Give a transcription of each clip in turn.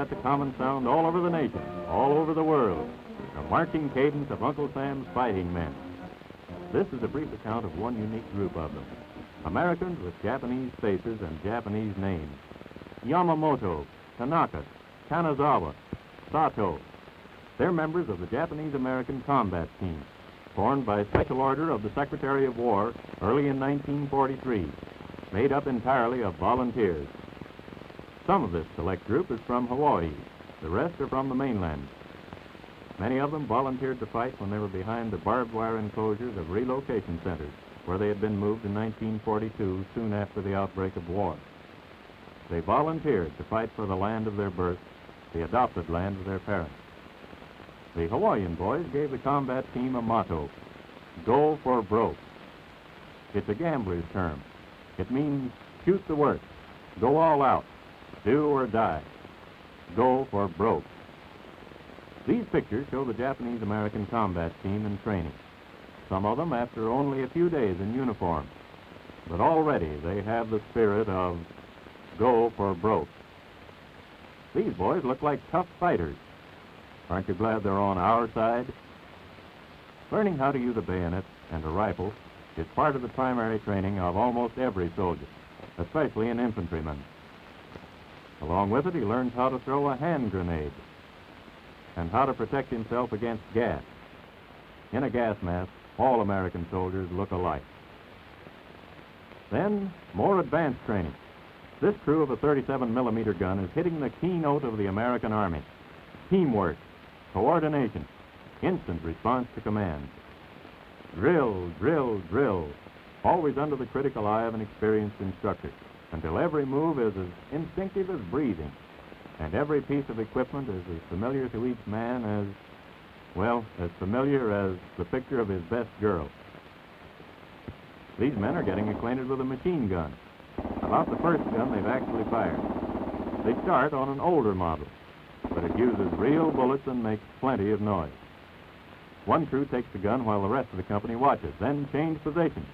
got the common sound all over the nation, all over the world, the marching cadence of Uncle Sam's fighting men. This is a brief account of one unique group of them, Americans with Japanese faces and Japanese names. Yamamoto, Tanaka, Kanazawa, Sato. They're members of the Japanese-American Combat Team, formed by special order of the Secretary of War early in 1943, made up entirely of volunteers. Some of this select group is from Hawaii. The rest are from the mainland. Many of them volunteered to fight when they were behind the barbed wire enclosures of relocation centers, where they had been moved in 1942, soon after the outbreak of war. They volunteered to fight for the land of their birth, the adopted land of their parents. The Hawaiian boys gave the combat team a motto, "Go for broke." It's a gambler's term. It means shoot the worst, go all out, do or die, go for broke. These pictures show the Japanese-American combat team in training, some of them after only a few days in uniform. But already they have the spirit of go for broke. These boys look like tough fighters. Aren't you glad they're on our side? Learning how to use a bayonet and a rifle is part of the primary training of almost every soldier, especially an infantryman. Along with it, he learns how to throw a hand grenade and how to protect himself against gas. In a gas mask, all American soldiers look alike. Then, more advanced training. This crew of a 37-millimeter gun is hitting the keynote of the American Army. Teamwork, coordination, instant response to command. Drill, drill, drill, always under the critical eye of an experienced instructor, until every move is as instinctive as breathing, and every piece of equipment is as familiar to each man as, well, as familiar as the picture of his best girl. These men are getting acquainted with a machine gun, about the first gun they've actually fired. They start on an older model, but it uses real bullets and makes plenty of noise. One crew takes the gun while the rest of the company watches, then change positions.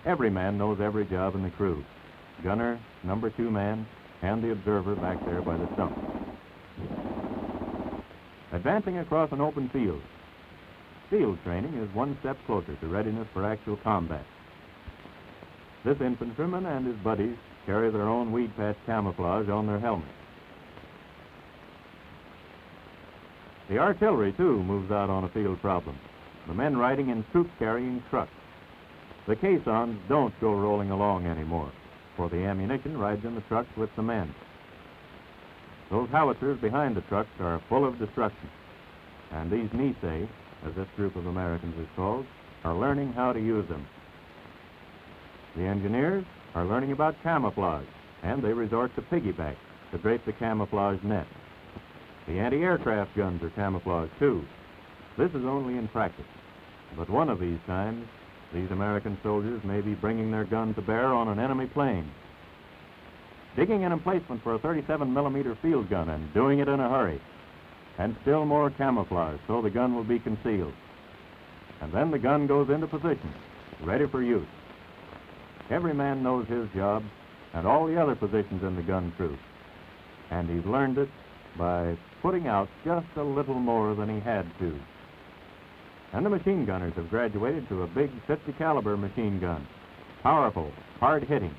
Every man knows every job in the crew. Gunner, number 2 man, and the observer back there by the stump. Advancing across an open field. Field training is one step closer to readiness for actual combat. This infantryman and his buddies carry their own weed patch camouflage on their helmets. The artillery, too, moves out on a field problem, the men riding in troop-carrying trucks. The caissons don't go rolling along anymore, for the ammunition rides in the trucks with the men. Those howitzers behind the trucks are full of destruction, and these NISEI, as this group of Americans is called, are learning how to use them. The engineers are learning about camouflage, and they resort to piggyback to drape the camouflage net. The anti-aircraft guns are camouflaged, too. This is only in practice, but one of these times, these American soldiers may be bringing their gun to bear on an enemy plane. Digging an emplacement for a 37-millimeter field gun and doing it in a hurry. And still more camouflage, so the gun will be concealed. And then the gun goes into position, ready for use. Every man knows his job and all the other positions in the gun crew. And he's learned it by putting out just a little more than he had to. And the machine gunners have graduated to a big 50 caliber machine gun. Powerful, hard-hitting,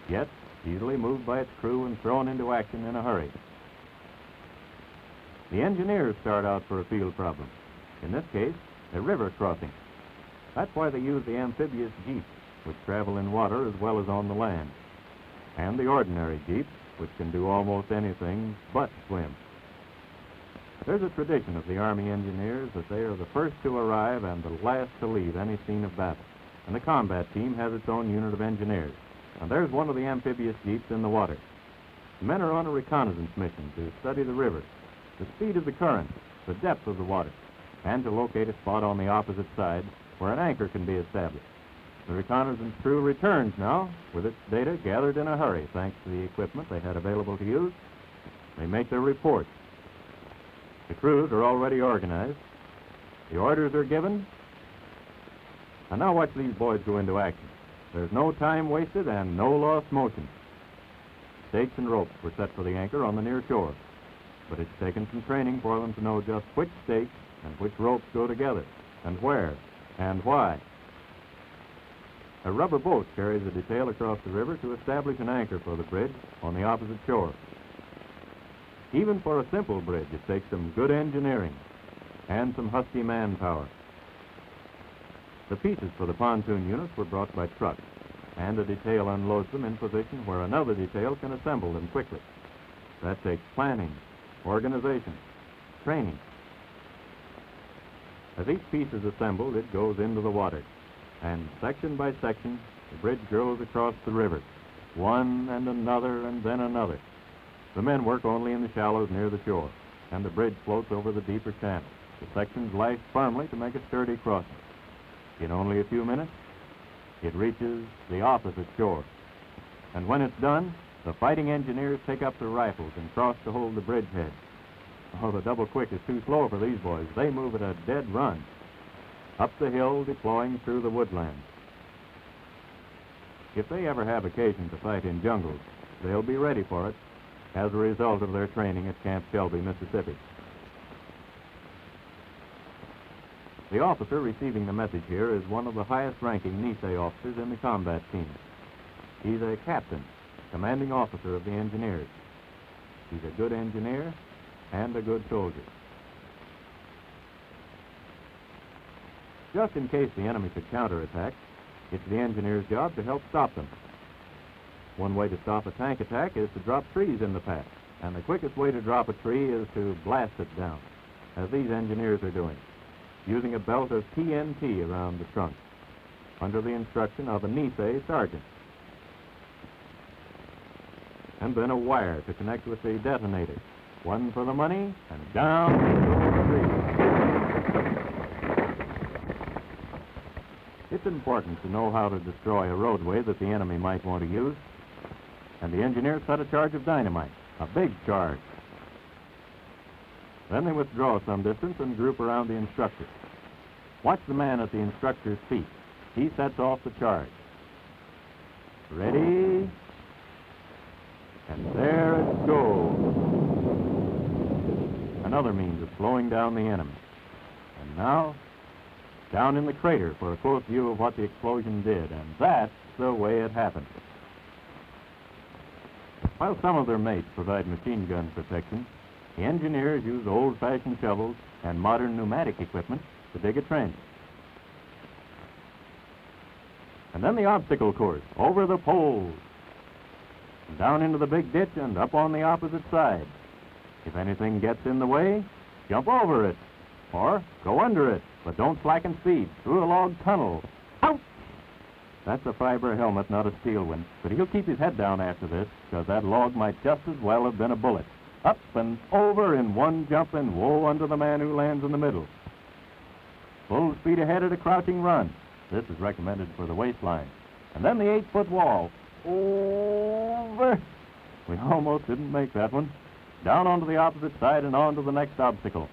yet easily moved by its crew and thrown into action in a hurry. The engineers start out for a field problem. In this case, a river crossing. That's why they use the amphibious jeeps, which travel in water as well as on the land, and the ordinary jeeps, which can do almost anything but swim. There's a tradition of the Army engineers that they are the first to arrive and the last to leave any scene of battle, and the combat team has its own unit of engineers. And there's one of the amphibious jeeps in the water. The men are on a reconnaissance mission to study the river, the speed of the current, the depth of the water, and to locate a spot on the opposite side where an anchor can be established. The reconnaissance crew returns now with its data gathered in a hurry thanks to the equipment they had available to use. They make their reports. The crews are already organized. The orders are given. And now watch these boys go into action. There's no time wasted and no lost motion. Stakes and ropes were set for the anchor on the near shore. but it's taken some training for them to know just which stakes and which ropes go together, and where, and why. A rubber boat carries a detail across the river to establish an anchor for the bridge on the opposite shore. Even for a simple bridge, it takes some good engineering and some husky manpower. The pieces for the pontoon units were brought by truck, and a detail unloads them in position where another detail can assemble them quickly. That takes planning, organization, training. As each piece is assembled, it goes into the water, and section by section, the bridge grows across the river, one and another and then another. The men work only in the shallows near the shore, and the bridge floats over the deeper channels. The sections lash firmly to make a sturdy crossing. In only a few minutes, it reaches the opposite shore. And when it's done, the fighting engineers take up their rifles and cross to hold the bridge head. Oh, the double quick is too slow for these boys. They move at a dead run, up the hill, deploying through the woodlands. If they ever have occasion to fight in jungles, they'll be ready for it as a result of their training at Camp Shelby, Mississippi. The officer receiving the message here is one of the highest-ranking NISEI officers in the combat team. He's a captain, commanding officer of the engineers. He's a good engineer and a good soldier. Just in case the enemy could counterattack, it's the engineer's job to help stop them. One way to stop a tank attack is to drop trees in the path, and the quickest way to drop a tree is to blast it down, as these engineers are doing, using a belt of TNT around the trunk, under the instruction of a NISEI sergeant. And then a wire to connect with the detonator. One for the money, and down goes the tree. It's important to know how to destroy a roadway that the enemy might want to use. And the engineers set a charge of dynamite, a big charge. Then they withdraw some distance and group around the instructor. Watch the man at the instructor's feet. He sets off the charge. Ready? And there it goes. Another means of slowing down the enemy. And now, down in the crater for a close view of what the explosion did, and that's the way it happened. While some of their mates provide machine gun protection, the engineers use old-fashioned shovels and modern pneumatic equipment to dig a trench. And then the obstacle course, over the poles, and down into the big ditch and up on the opposite side. If anything gets in the way, jump over it, or go under it, but don't slacken speed, through a log tunnel. Ouch! That's a fiber helmet, not a steel one, but he'll keep his head down after this, because that log might just as well have been a bullet. Up and over in one jump, and woe unto the man who lands in the middle. Full speed ahead at a crouching run. This is recommended for the waistline. And then the 8-foot wall. Over. We almost didn't make that one. Down onto the opposite side and on to the next obstacle.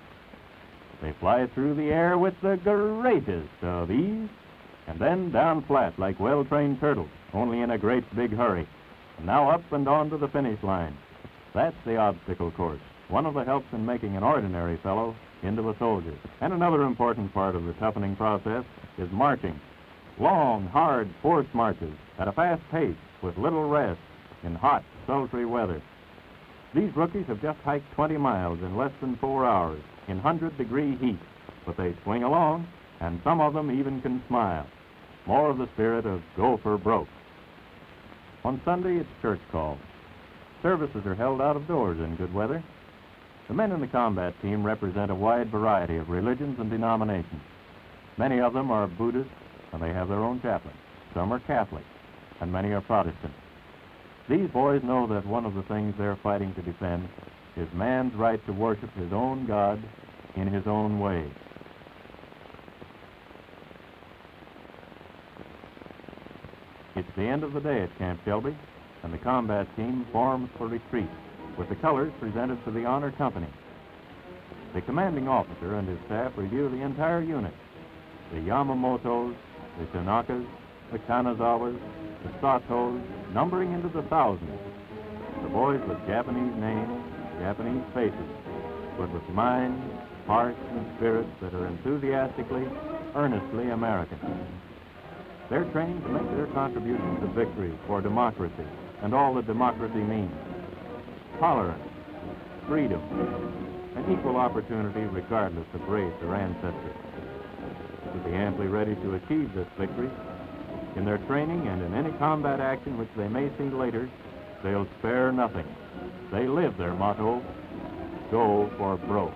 They fly through the air with the greatest of ease, and then down flat like well-trained turtles, only in a great big hurry. And now up and on to the finish line. That's the obstacle course, one of the helps in making an ordinary fellow into a soldier. And another important part of the toughening process is marching. Long, hard, forced marches at a fast pace with little rest in hot, sultry weather. These rookies have just hiked 20 miles in less than 4 hours in 100-degree heat, but they swing along, and some of them even can smile. More of the spirit of gopher broke. On Sunday, it's church call. Services are held out of doors in good weather. The men in the combat team represent a wide variety of religions and denominations. Many of them are Buddhist, and they have their own chaplain. Some are Catholic, and many are Protestant. These boys know that one of the things they're fighting to defend is man's right to worship his own God in his own way. It's the end of the day at Camp Shelby, and the combat team forms for retreat, with the colors presented to the honor company. The commanding officer and his staff review the entire unit. The Yamamotos, the Tanakas, the Kanazawas, the Satos, numbering into the thousands. The boys with Japanese names, Japanese faces, but with minds, hearts, and spirits that are enthusiastically, earnestly American. They're trained to make their contributions to victory for democracy and all that democracy means. Tolerance, freedom, and equal opportunity regardless of race or ancestry. To be amply ready to achieve this victory, in their training and in any combat action which they may see later, they'll spare nothing. They live their motto, go for broke.